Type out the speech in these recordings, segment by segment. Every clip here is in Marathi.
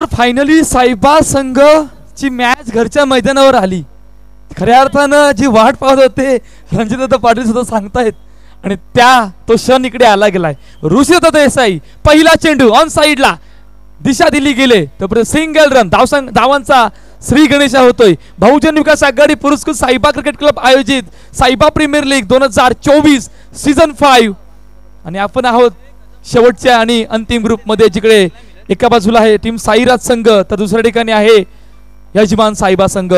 फायनली साईबा संघची मॅच घरच्या मैदानावर आली. खऱ्या अर्थानं जी वाट पाहत होते रणजितदादा पाटील सुद्धा सांगतायत आणि तो क्षण इकडे आला गेलाय. ऋषिदादा देसाई पहिला चेंडू ऑन साइडला दिशा दिली गेले तर सिंगल रन धावांचा श्री गणेशा होतोय. बहुजन विकास आघाडी पुरस्कृत साईबा क्रिकेट क्लब आयोजित साईबा प्रीमियर लीग 2024 सीझन 5 आणि आपण आहोत शेवटच्या आणि अंतिम ग्रुप मध्ये, जिकडे एका बाजूला आहे टीम साईराज संघ तर दुसऱ्या ठिकाणी आहे यजमान साईबा संघ.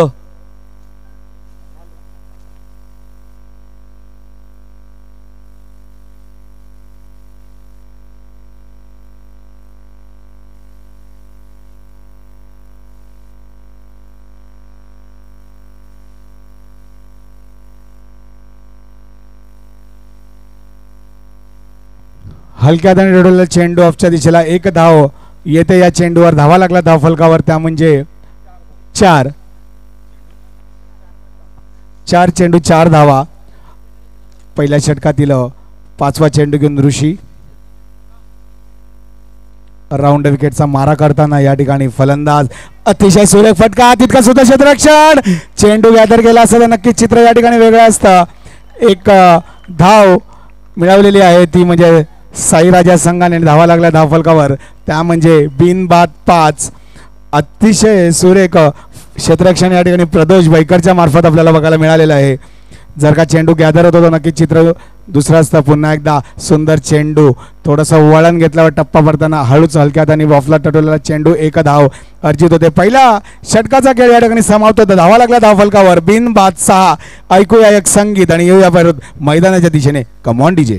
हलक्या धावने रडवलेला चेंडू ऑफच्या दिशेला एक धाव येते. या चेंडूवर धावा लागला धाव फलकावर, त्या म्हणजे 4 चेंडू 4 धावा. पहिल्या षटकातील 5वा चेंडू घेऊन ऋषी राऊंड विकेटचा मारा करताना या ठिकाणी फलंदाज अतिशय सुरेख फटका, तितका सुद्धा क्षेत्ररक्षण. चेंडू गॅदर गेला असता नक्कीच चित्र या ठिकाणी वेगळं असतं. एक धाव मिळवलेली आहे ती म्हणजे साईराजा संघाने धावा लागला धाव फलकावर, त्या म्हणजे बिनबाद 5. अतिशय सुरेख क्षेत्ररक्षण या ठिकाणी प्रदोष बैकरच्या मार्फत आपल्याला बघायला मिळालेलं आहे. जर का चेंडू गॅदर होतो तर नक्कीच चित्र दुसरं असतं. पुन्हा एकदा सुंदर चेंडू, थोडंसं वळण घेतल्यावर टप्पा पडताना हळूच हलक्यात आणि बॉफला टटवलेला चेंडू एक धाव अर्जित होते. पहिला षटकाचा खेळ या ठिकाणी समाप्त होता. धावा लागला धाव फलकावर बिनबाद 6. ऐकूया एक संगीत आणि येऊया परत मैदानाच्या दिशेने. Come on DJ.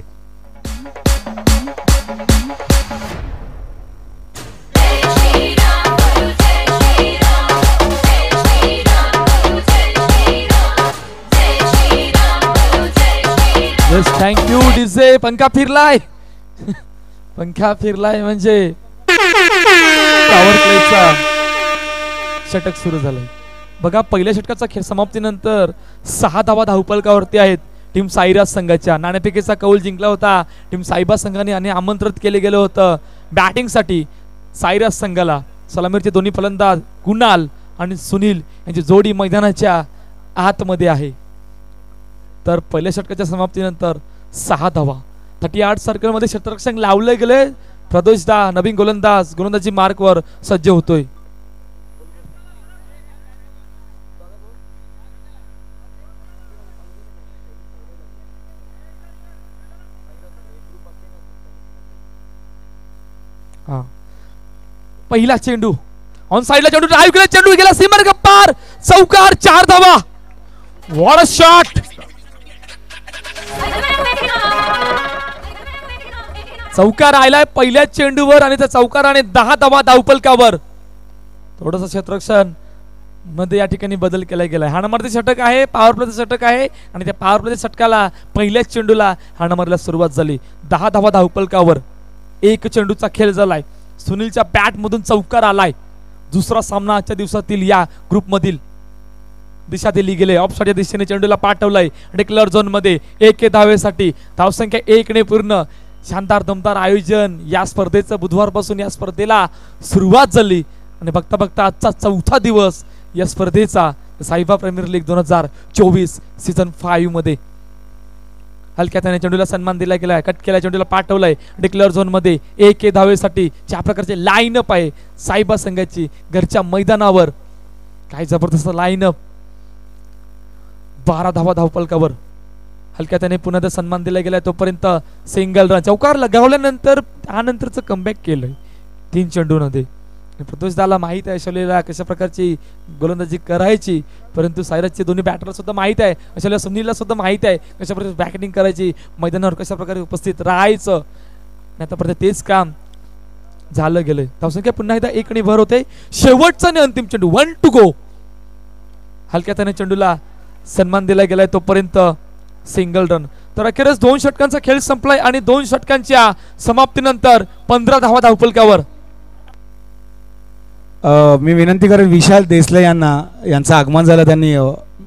Thank you DJ. पंखा फिरलाय पंखा फिरलाय म्हणजे पॉवर प्लेचा षटक सुरू झालंय. बघा पहिल्या षटकाचा खेळ समाप्तीनंतर 6 धावा धावफलकावरती आहेत टीम साईराज संघाच्या. नाणेफेकीचा कौल जिंकला होता टीम साईबा संघाने आणि आमंत्रित केले गेलं होतं बॅटिंगसाठी साईराज संघाला. सलामीरचे दोन्ही फलंदाज कुणाल आणि सुनील यांची जोडी मैदानाच्या आतमध्ये आहे. तर पहिल्या षटकाच्या समाप्तीनंतर 6 धावा 38 सर्कलमध्ये क्षेत्ररक्षण लावले गेले. प्रदोषदा नवीन गोलंदाजी मार्कवर सज्ज होतोय. पहिला चेंडू ऑन साइडला चेंडू ड्राइव्ह केला, चेंडू गेला सीमार गप्पार, चौकार 4 धावा. What a shot. चौकार आलाय पहिल्या चेंडूवर आणि त्या चौकाराने 10 धावा धावफलकावर. थोडंसं क्षेत्ररक्षण मध्ये या ठिकाणी बदल केला गेलाय. हाणामारीचे षटक आहे, पॉवर प्लेचं षटक आहे आणि त्या पॉवर प्लेच्या षटकाला पहिल्याच चेंडूला हाणामारीला सुरुवात झाली. 10 धावा धावफलकावर. एक चेंडूचा खेळ झालाय. सुनीलच्या बॅट मधून चौकार आलाय. दुसरा सामना आजच्या दिवसातील या ग्रुप मधील दिशा दिली गेले. ऑफसाइडच्या दिशेने चेंडूला पाठवलाय डिक्लेअर झोन मध्ये 1 धावेसाठी. धावसंख्या 1 ने पूर्ण. शानदार दमदार आयोजन या स्पर्धेचं. बुधवारपासून या स्पर्धेला सुरुवात झाली आणि बघता बघता आजचा 4था दिवस या स्पर्धेचा साईबा प्रीमियर लीग 2024 सीझन 5 मध्ये. हलक्या त्याने चेंडूला सन्मान दिला गेलाय. कट केला, चेंडूला पाठवलाय डिक्लेअर झोन मध्ये 1 धावेसाठी. ज्या प्रकारचे लाईनअप आहे साईबा संघाची घरच्या मैदानावर, काय जबरदस्त लाईनअप. 12 धावा धावफलकावर. हलक्या त्याने पुन्हा सन्मान दिला गेलाय. तोपर्यंत सिंगल रन. चौकार लगावल्यानंतर त्यानंतरचं कमबॅक केलंय 3 चेंडूमध्ये. प्रदोषदाला माहित आहे शैलेला कशा प्रकारची गोलंदाजी करायची, परंतु साईराजचे दोन्ही बॅटरला सुद्धा माहित आहे, अशाला सुनीलला सुद्धा माहित आहे कशा प्रकारे बॅटिंग करायची, मैदानावर कशा प्रकारे उपस्थित राहायचं. आतापर्यंत तेच काम झालं गेलंय. धावसंख्या पुन्हा एकदा 1 ने भर होते. शेवटचा आणि अंतिम चेंडू 1 टू गो. हलक्या त्याने चेंडूला सन्मान दिला गेलाय. तोपर्यंत सिंगल रन. तर अखेरच 2 षटकांचा खेळ संपलाय आणि 2 षटकांच्या समाप्तीनंतर 15 धावा धावफलकावर. मी विनंती करेन विशाल देसले यांचं आगमन झालं, त्यांनी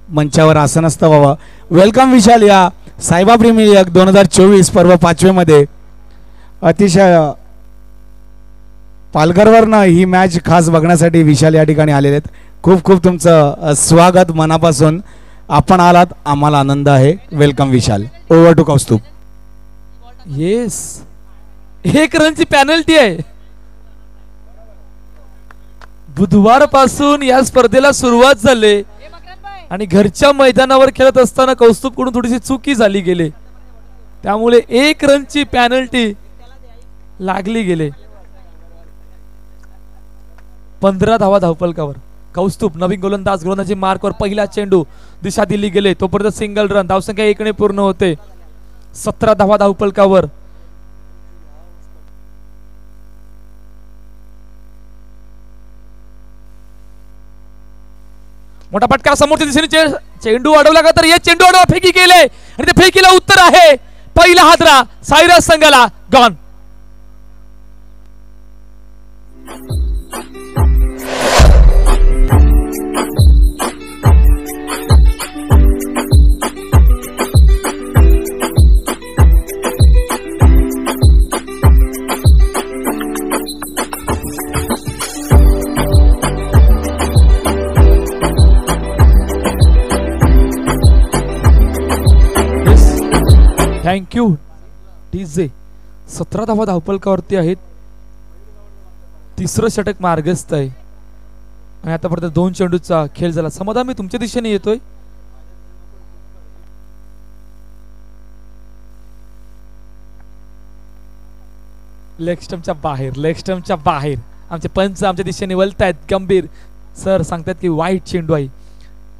मंचावर आसनस्थ व्हावं. वेलकम विशाल या साईबा प्रीमियर लीग 2024 पर्व 5वे मध्ये. अतिशय पालघरवरनं ही मॅच खास बघण्यासाठी विशाल या ठिकाणी आलेले आहेत. खूप खूप तुमचं स्वागत मनापासून. आपण आलात, आम्हाला आनंद आहे. Welcome Vishal. Over to Kaustubh. Yes, 1 रनची पॅनल्टी आहे. बुधवारपासून या स्पर्धेला सुरुवात झाली आणि घरच्या मैदानावर खेळत असताना कौस्तुभकडून थोडीशी चुकी झाली गेली, त्यामुळे 1 रनची पॅनल्टी लागली गेले. 15 धावा धावफलकावर. कौस्तुभ नवीन गोलंदाजी मार्कवर पहिला चेंडू दिशा दिली गेले, तोपर्यंत सिंगल रन. धावसंख्या 1 ने पूर्ण होते. 17 धावा धावफलकावर. मोठा फटका समोरच्या दिशेने चेंडू अडवला का, तर हे चेंडू अडवा फेकी केले आणि त्या फेकीला उत्तर आहे पहिला हादरा सायराज संघाला. गॉन. Thank you TJ. 17 धावा धावफलकावरती आहेत. तिसरं षटक मार्गस्थ आहे आणि आतापर्यंत 2 चेंडूचा खेळ झाला. समाधान, मी तुमच्या दिशेने येतोय. लेग स्टंपच्या बाहेर आमचे पंच आमच्या दिशेने वळतायत. गंभीर सर सांगतात की वाईट चेंडू आहे.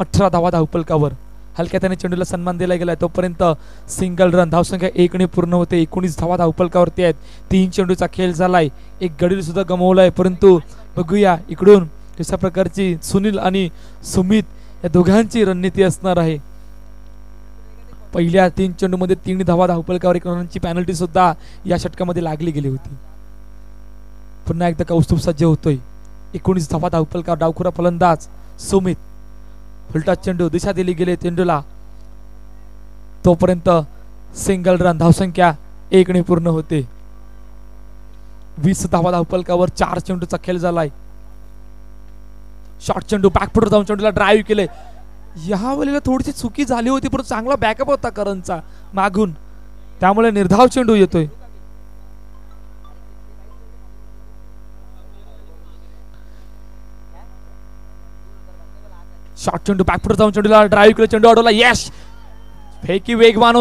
18 धावा धावफलकावर. हलक्या त्याने चेंडूला सन्मान दिला गेलाय, तोपर्यंत सिंगल रन. धावसंख्या 1 ने पूर्ण होते. 19 धावा धावफलकावरती आहेत. 3 चेंडूचा खेळ झालाय. एक गडी सुद्धा गमावलाय, परंतु बघूया इकडून कशा प्रकारची सुनील आणि सुमित या दोघांची रणनीती असणार आहे. पहिल्या 3 चेंडूमध्ये 3 धावा धावफलकावर. 1 रनची पॅनल्टी सुद्धा या षटकामध्ये लागली गेली होती. पुन्हा एकदा कौस्तुभ सज्ज होतोय. 19 धावा धावफलकावर. डावखुरा फलंदाज सुमित. उलटा चेंडू, दिशा दिली गेली चेंडूला, तोपर्यंत सिंगल रन. धावसंख्या 1 ने पूर्ण होते. 20 धावा धावफलकावर. 4 चेंडूचा खेळ झालाय. शॉर्ट चेंडू, बॅकफुटर जाऊन चेंडूला ड्राईव्ह केले. या वेळेला थोडीशी चुकी झाली होती, परंतु चांगला बॅकअप होता करणचा मागून, त्यामुळे निर्धाव चेंडू येतोय. शॉर्ट चेंडू, बॅकफुटर जाऊन चेंडूला ड्राईव्ह केलं, चेंडू अडवला. यश. फेकी वेगवान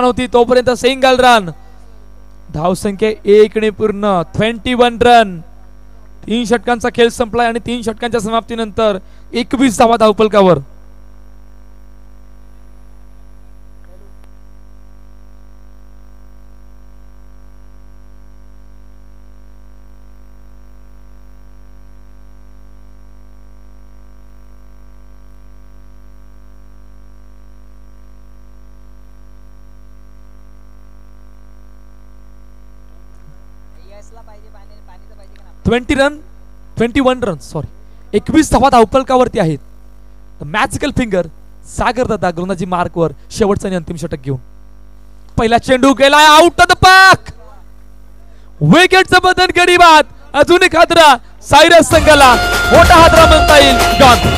होती, तोपर्यंत सिंगल रन. धावसंख्या 1 ने पूर्ण. 21 रन. 3 षटकांचा खेळ संपलाय आणि 3 षटकांच्या समाप्तीनंतर 21 धावा धावफलकावर. ट्वेंटी 21 रन सॉरी 21 धावा धावफलकावरती आहेत. मॅजिकल फिंगर सागर दादा गोलंदाजी मार्कवर शेवटचं आणि अंतिम षटक घेऊन. पहिला चेंडू गेलाय आउट ऑफ द पार्क. विकेटचं बदन गडी बाद. अजून एक हादरा सायराज संघाला. मोठा हादरा म्हणता येईल. गॉन.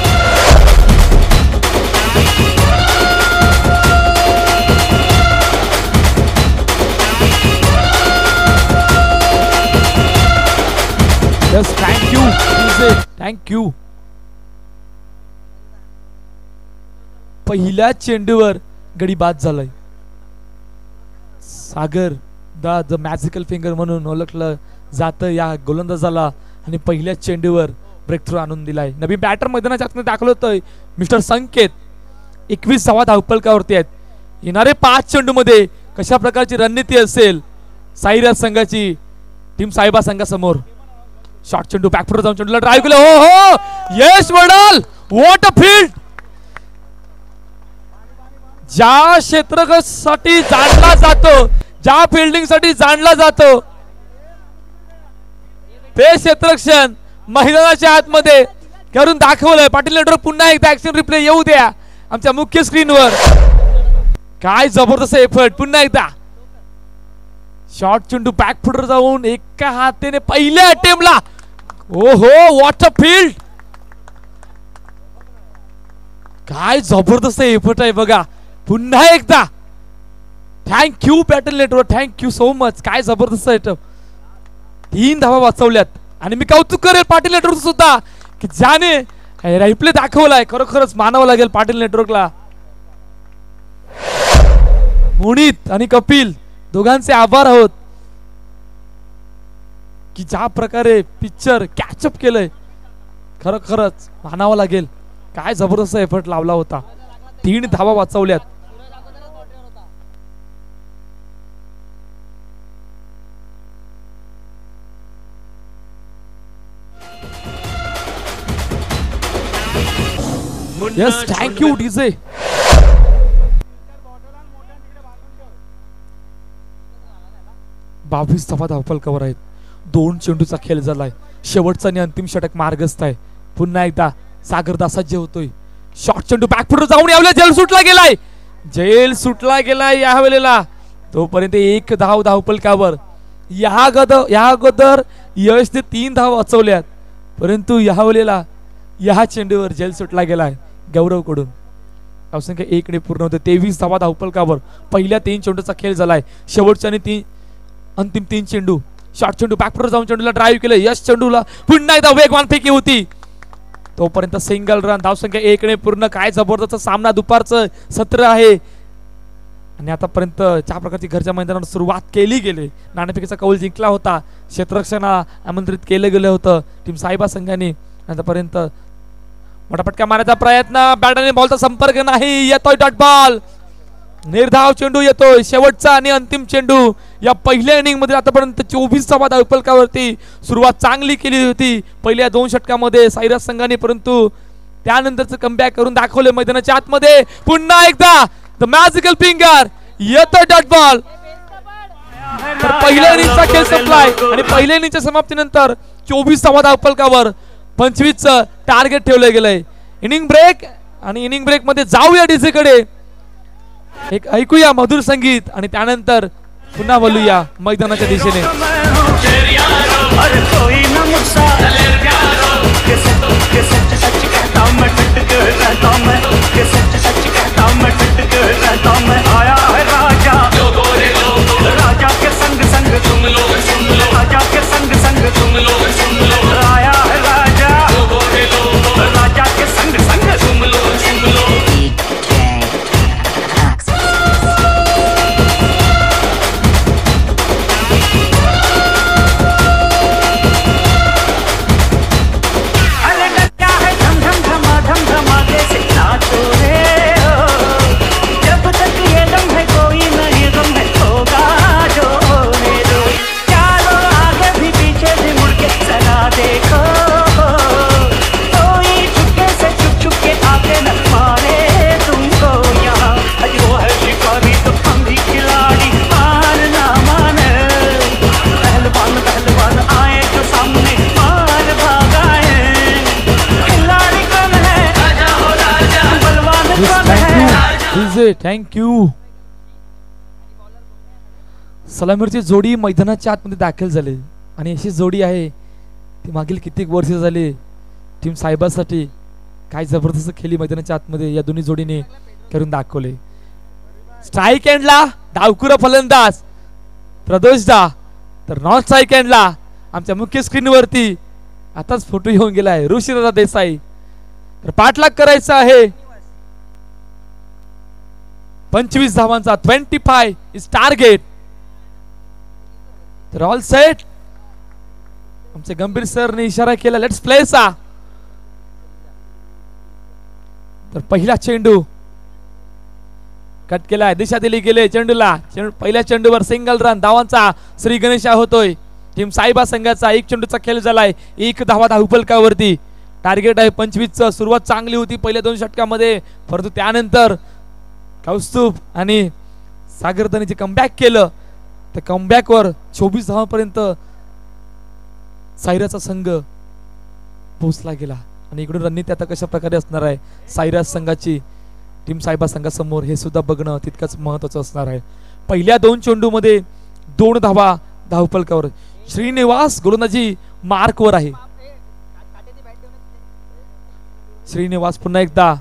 थँक्यू. पहिल्या चेंडूवर गडी बाद झालाय. सागर द मॅजिकल फिंगर म्हणून ओळखलं जातं या गोलंदाजाला आणि पहिल्या चेंडूवर ब्रेक थ्रू आणून दिलाय. नवीन बॅटर मैदानाच्या आतमध्ये दाखल होतोय मिस्टर संकेत. 21 धावा धावफलकावरती आहेत. येणारे 5 चेंडूमध्ये कशा प्रकारची रणनीती असेल सायराज संघाची टीम साहेबा संघासमोर. शॉर्ट चेंडू, बॅकफुटर जाऊन चेंडूला ड्राईव्ह केलं. हो यश वडाल. What a field. ज्या क्षेत्रसाठी जाणला जातो, ज्या फिल्डिंग साठी जाणला जातो, ते क्षेत्ररक्षण मैदानाच्या आतमध्ये करून दाखवलंय. पाटील नेटवर्क पुन्हा एकदा ऍक्शन रिप्ले येऊ द्या आमच्या मुख्य स्क्रीनवर. काय जबरदस्त एफर्ट. पुन्हा एकदा शॉर्ट चेंडू बॅक फुटर जाऊन एका हाताने पहिल्या अटेम्प्टला. ओहो व्हॉट अ फील्ड. काय जबरदस्त एफर्ट आहे बघा. पुन्हा एकदा thank you Patel network, thank you so much. काय जबरदस्त आहे. 3 धावा वाचवल्यात आणि मी कौतुक करेल पाटील नेटवर्क सुद्धा की ज्याने रिप्ले दाखवलाय. खरोखरच मानावं लागेल पाटील नेटवर्कला. मोनित आणि कपिल दोघांचे आभार आहोत की ज्या प्रकारे पिक्चर कॅचअप केलंय. खरोखरच मानावं लागेल. काय जबरदस्त एफर्ट लावला होता. 3 धावा वाचवल्यात. Yes thank you DJ. बावीस धावा धावफलकावर आहेत. 2 चेंडूचा खेळ झालाय. शेवटचा आणि अंतिम षटक मार्गस्थ आहे. पुन्हा एकदा सागर दासाजी होतोय. शॉर्ट चेंडू बॅकफुटर जाऊन यावला. जेल सुटला गेलाय. जेल सुटला गेलाय या वेळेला. तोपर्यंत 1 धाव धावफलकावर. या अगोदर यशने 3 धावा वाचवल्यात परंतु या वेळेला या चेंडूवर जेल सुटला गेलाय गौरव कडून. धावसंख्या 1 ने पूर्ण होते. 23 धावा धावफलकावर. पहिल्या 3 चेंडूचा खेळ झालाय. शेवटच्या आणि अंतिम 3 चेंडू. शॉर्ट चेंडू बॅकफुटर जाऊन चेंडूला ड्राईव्ह केलं. यश चेंडूला पुन्हा एकदा वेगवान फेकी होती. तोपर्यंत सिंगल रन. धावसंख्या 1 ने पूर्ण. काय जबरदस्त सामना. दुपारचं सत्र आहे आणि आतापर्यंत ज्या प्रकारची घरच्या मैदानावर सुरुवात केली गेली. नाणेफेकीचा कौल जिंकला होता. क्षेत्ररक्षणाला आमंत्रित केलं गेलं होतं टीम साईबा संघाने. आतापर्यंत मोठा फटका मारण्याचा प्रयत्न. बॅट आणि बॉलचा संपर्क नाही. येतोय डॉट बॉल. निर्धाव चेंडू येतोय. शेवटचा आणि अंतिम चेंडू या पहिल्या इनिंग मध्ये. आतापर्यंत 24 धावा धावफलकावरती. सुरुवात चांगली केली होती पहिल्या 2 षटकामध्ये साईराज संघाने परंतु त्यानंतरचं कमबॅक करून दाखवले मैदानाच्या आतमध्ये. पुन्हा एकदा द मॅजिकल फिंगर. येतोय डॉट बॉल. तर पहिल्या इनिंगचा खेळ संपलाय आणि पहिल्या इनिंगच्या समाप्तीनंतर 24 धावा धावफलकावर. 25चं टार्गेट ठेवलं गेलंय. इनिंग ब्रेक आणि इनिंग ब्रेक मध्ये जाऊया डीजे कडे. एक ऐकूया मधुर संगीत आणि त्यानंतर पुन्हा बोलूया मैदानाच्या दिशेने. राजा के संग संग तुम लोग सुन लो. राजा के संग संग तुम लोग सुन लो. आया है राजा. राजा के संग संग तुम लोग सुन लो. थँक्यू. सलामीरची जोडी मैदानाच्या आतमध्ये दाखल झाली आणि अशी जोडी आहे ती मागील कित्येक वर्ष झाली टीम साहेबासाठी. काय जबरदस्त खेळली मैदानाच्या आतमध्ये या दोन्ही जोडीने करून दाखवले. स्ट्राईक एंडला डावकुरा फलंदाज प्रदोष दा. तर नॉन स्ट्राईक एंडला आमच्या मुख्य स्क्रीनवरती आताच फोटो येऊन गेलाय ऋषीदादा देसाई. तर पाठलाग करायचा आहे. 25 धावांचा 25 इज टार्गेट. तर ऑल सेट. आमचे गंभीर सरने इशारा केला लेट्स प्ले चा. तर पहिला चेंडू कट केलाय. दिशा दिली गेले चेंडूला. पहिल्या चेंडूवर सिंगल रन. धावांचा श्री गणेशा होतोय टीम साईबा संघाचा. 1 चेंडूचा खेळ झालाय. 1 धावा धावफलकावरती. टार्गेट आहे 25चं. सुरुवात चांगली होती पहिल्या 2 षटकामध्ये परंतु त्यानंतर कौस्तुभ आणि सागरदानीचे कमबॅक केलं. त्या कमबॅकवर 24 धावांपर्यंत सायराचा संघ पोहोचला गेला आणि इकडून रणनीती आता कशा प्रकारे असणार आहे सायराज संघाची टीम साईबा संघासमोर हे सुद्धा बघणं तितकंच महत्त्वाचं असणार आहे. पहिल्या 2 चेंडूमध्ये 2 धावा धावफलकावर. श्रीनिवास गोलंदाजी मार्कवर आहे. श्रीनिवास पुन्हा एकदा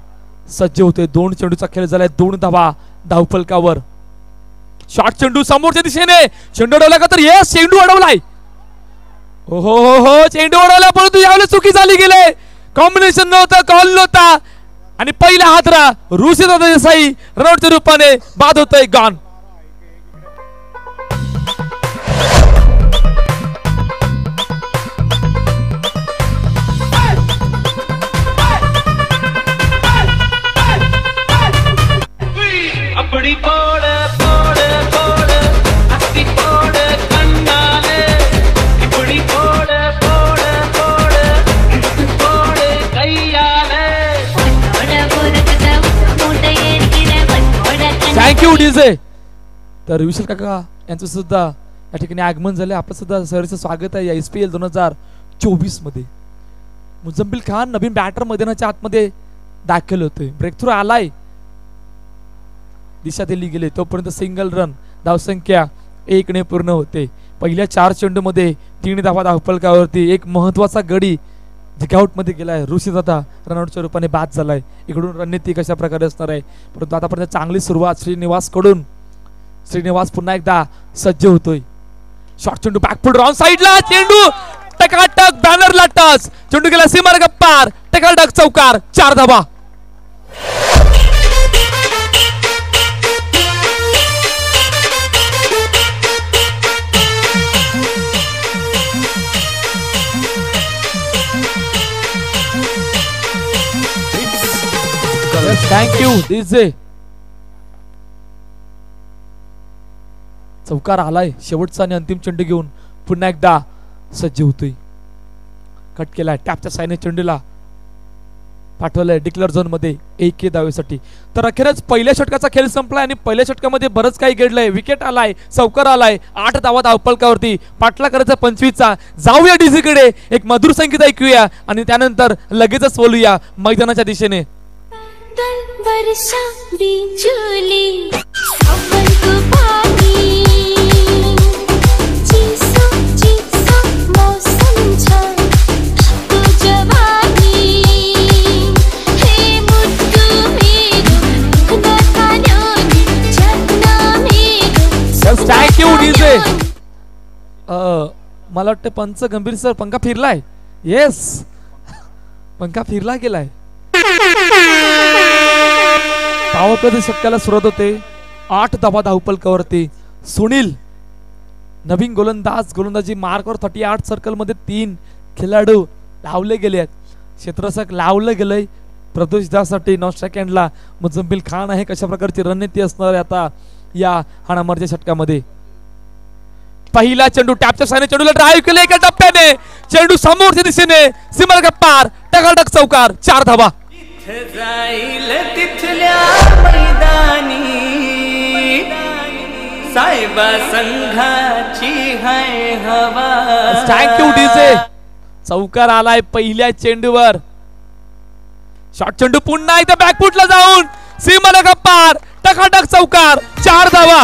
सज्ज होते. 2 चेंडूचा खेळ झालाय. 2 धावा धावफलकावर. शॉर्ट चेंडू समोरच्या दिशेने. चेंडू अडवला का तर येस चेंडू अडवलाय. हो हो हो हो चेंडू अडवला परंतु यावेळेस चुकी झाली गेले. कॉम्बिनेशन नव्हतं, कॉल नव्हता आणि पहिला हादरा ऋषीदादा देसाई रनआउटच्या रूपाने बाद होतोय. गॉन. अपनी पोड़ पोड़ पोड़ हस्ती पोड़ कन्नाले अपनी पोड़ पोड़ पोड़ पोड़ कैयाले. Thank you DJ. तर विशाल काका यांचं सुद्धा या ठिकाणी आगमन झाले. आपलं सुद्धा सहर्ष स्वागत आहे या SPL 2024 मध्ये. मुझम्मिल खान नवीन बॅटर मैदानाच्या आतमध्ये दाखल होतोय. ब्रेक थ्रू आलाय. दिशा दिली गेले तोपर्यंत सिंगल रन. धावसंख्या 1 ने पूर्ण होते. पहिल्या 4 चेंडू मध्ये 3 धावा धावफलकावरती. एक महत्वाचा गडी जिकआउट मध्ये गेलाय. ऋषीदादा रनआउटच्या रूपाने बाद झालाय. इकडून रणनीती कशा प्रकारे असणार आहे परंतु आतापर्यंत चांगली सुरुवात श्रीनिवास कडून. श्रीनिवास पुन्हा एकदा सज्ज होतोय. शॉर्ट चेंडू बॅकफुट रॉंग साइडला. चेंडू टकाटक बॅनरला टच. चेंडू गेला सीमार्ग पार. टकाटक चौकार. 4 धावा. Thank you DJ. चौकार आलाय. शेवटचा आणि अंतिम चेंडू घेऊन पुन्हा एकदा सज्ज होतोय. कट केलाय. टॅपच्या साईने चेंडूला पाठवलंय डिक्लेअर झोन मध्ये 1 धावेसाठी. तर अखेरच पहिल्या षटकाचा खेळ संपलाय आणि पहिल्या षटकामध्ये बरंच काही घडलंय. विकेट आलाय, चौकार आलाय, 8 धावा धावफलकावरती. पाटला करायचा 25चा. जाऊया डीजे कडे. एक मधुर संगीत ऐकूया आणि त्यानंतर लगेचच बोलूया मैदानाच्या दिशेने. वर्षा बिजुली सावन तूफानी चीसो चीसो मौसम छा तू जवानी हे मुद्दू मेरो नखान्योनी जगना मेरो. Thank you DJ. मला वाटतं पंच गंभीर सर पंखा फिरलाय. येस पंखा फिरला गेलाय. पॉवर प्ले षटकाला सुरुवात होते. 8 धावा धावफलकावरती. सुनील नवीन गोलंदाजी मार्कवर 38 सर्कल मध्ये 3 खेळाडू लावले गेले आहेत. क्षेत्ररक्षक लावलं गेलंय प्रदोष दासाठी. 9 सेकंडला मुझम्मिल खान आहे. कशा प्रकारची रणनीती असणार आहे आता या हाणामारीच्या षटकामध्ये. पहिला चेंडू टॅपच्या साईने चेंडूला ड्राईव्ह केले एका टप्प्याने. चेंडू समोरच्या दिशेने सीमारेषा पार. टकाटक चौकार. 4 धावा. जाईल तिथल्या मैदानी साहेबा संघाची हाय हवा. Thank you DJ. चौकार आलाय पहिल्या चेंडूवर. शॉर्ट चेंडू पुन्हा एकदा बॅकफुटला जाऊन सीमारेषा पार. टकाटक चौकार. 4 धावा.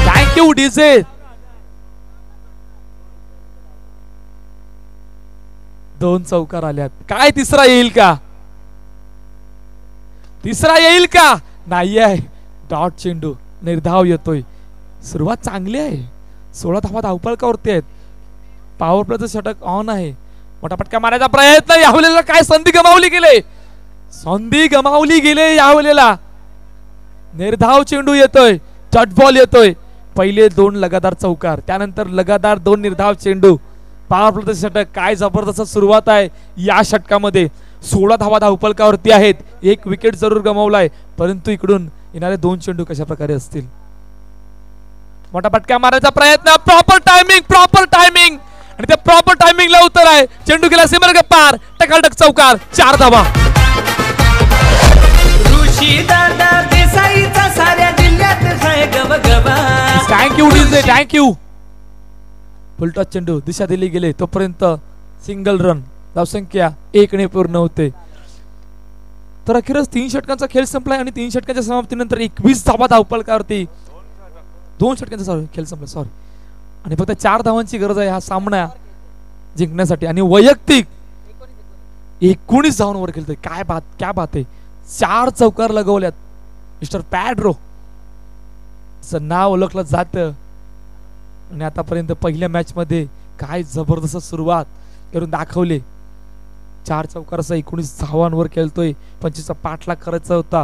Thank you DJ. 2 चौकार आल्यात. काय तिसरा येईल का? तिसरा येईल का? नाही आहे. डॉट चेंडू निर्धाव येतोय. सुरुवात चांगली आहे. 16 धावा धावफलकावरती आहेत. पॉवर प्लेचं षटक ऑन आहे. मोठा फटका मारायचा प्रयत्न. यावेळेला काय संधी गमावली गेले. संधी गमावली गेले यावेळेला. निर्धाव चेंडू येतोय. डॉट बॉल येतोय. पहिले 2 लगातार चौकार त्यानंतर लगातार 2 निर्धाव चेंडू. पॉवर प्ले षटक काय जबरदस्त सुरुवात आहे या षटकामध्ये. 16 धावा धावफलकावरती आहेत. 1 विकेट जरूर गमावलाय परंतु इकडून येणारे 2 चेंडू कशा प्रकारे असतील. मोठा फटका मारायचा प्रयत्न. प्रॉपर टायमिंग आणि त्या प्रॉपर टायमिंगला उत्तर आहे. चेंडू गेला सीमारेषा पार. टकाटक चौकार. 4 धावा. ऋषीदादा देसाईचा साऱ्या जिल्ह्यात हाय गवगवा. Thank you DJ. थँक्यू. फुलटॉस चेंडू दिशा दिली गेले तोपर्यंत सिंगल रन. धावसंख्या 1 ने पूर्ण होते. तर अखेरच 3 षटकांचा खेळ संपलाय आणि 3 षटकांच्या समाप्तीनंतर 21 धावा धावपलकावरती 2 षटकांचा खेळ संपला सॉरी आणि फक्त 4 धावांची गरज आहे हा सामना जिंकण्यासाठी आणि वैयक्तिक 19 धावांवर खेळतोय. क्या बात आहे. 4 चौकार लगवल्यात. मिस्टर पॅड्रो असं नाव ओळखलं जातं आणि आतापर्यंत पहिल्या मॅच मध्ये काय जबरदस्त सुरुवात करून दाखवले. 4 चौकारासह 19 धावांवर खेळतोय. 25चा पाठलाग करायचा होता.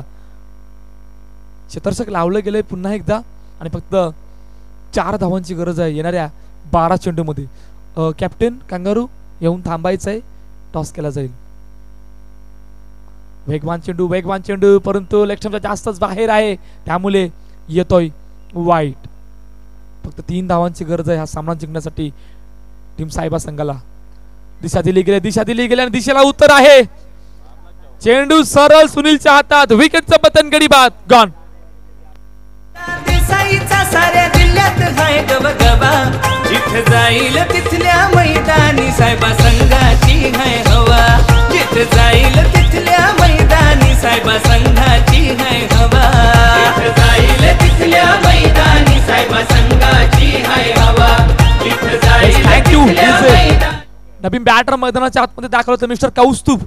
शतरक्षक लावलं गेलंय पुन्हा एकदा आणि फक्त 4 धावांची गरज आहे येणाऱ्या 12 चेंडूमध्ये. कॅप्टन कांगारू येऊन थांबायचं आहे. टॉस केला जाईल. वेगवान चेंडू परंतु लेग जास्तच बाहेर आहे त्यामुळे येतोय वाईट. फक्त 3 धावांची गरज आहे हा सामना जिंकण्यासाठी टीम साहेबा संघाला. दिशा दिली गेली आणि दिशेला उत्तर आहे. चेंडू सरळ सुनीलच्या हातात. विकेटचं पतन गडी बाद गॉन. देसाईचा साऱ्या जिल्ह्यात हाय गबगबा. जिथे जाईल तिथल्या मैदानी साहेबा संघाची हाय हवा. जिथे जाईल तिथल्या मैदानी साहेबा संघाची हाय हवा. जिथे जाईल तिथल्या मैदानी साहेबा संघाची हाय हवा. जिथे जाईल तिथल्या मैदानी. नवीन बॅटर मैदानाच्या आतमध्ये दाखल होतं मिस्टर कौस्तुभ.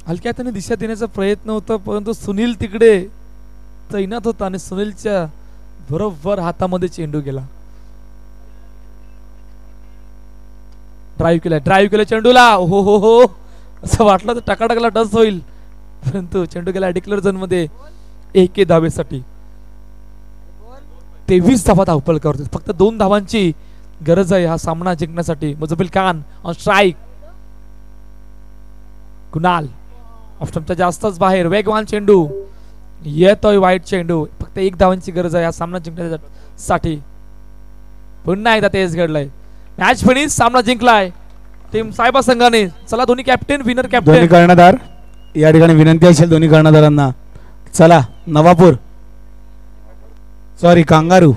हलक्या हाताने दिशा देण्याचा प्रयत्न होता परंतु सुनील तिकडे तैनात होता आणि सुनीलच्या बरोबर हातामध्ये चेंडू गेला. ड्राईव्ह केला चेंडूला. हो असं वाटलं तर टकाटकला डस होईल परंतु चेंडू गेला डिक्लेअर झोन मध्ये 1 धावेसाठी. 23 धावा धावपलकावरती. फक्त 2 धावांची गरज आहे हा सामना जिंकण्यासाठी. मुजबिल खान ऑन स्ट्राईक. कुणाल ऑप्शनच्या जास्तच बाहेर. वेगवान चेंडू येतोय वाईट चेंडू. फक्त 1 धावांची गरज आहे हा सामना जिंकण्यासाठी. पुन्हा एकदा तेच घडलंय. Match finish. सामना जिंकलाय टीम साहेबा संघाने. चला दोन्ही कॅप्टन विनर दोन्ही कॅप्टन कर्णधार या ठिकाणी विनंती असेल दोन्ही कर्णधारांना. चला नवापूर सॉरी कांगारू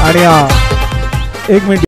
आणि 1 मिनिट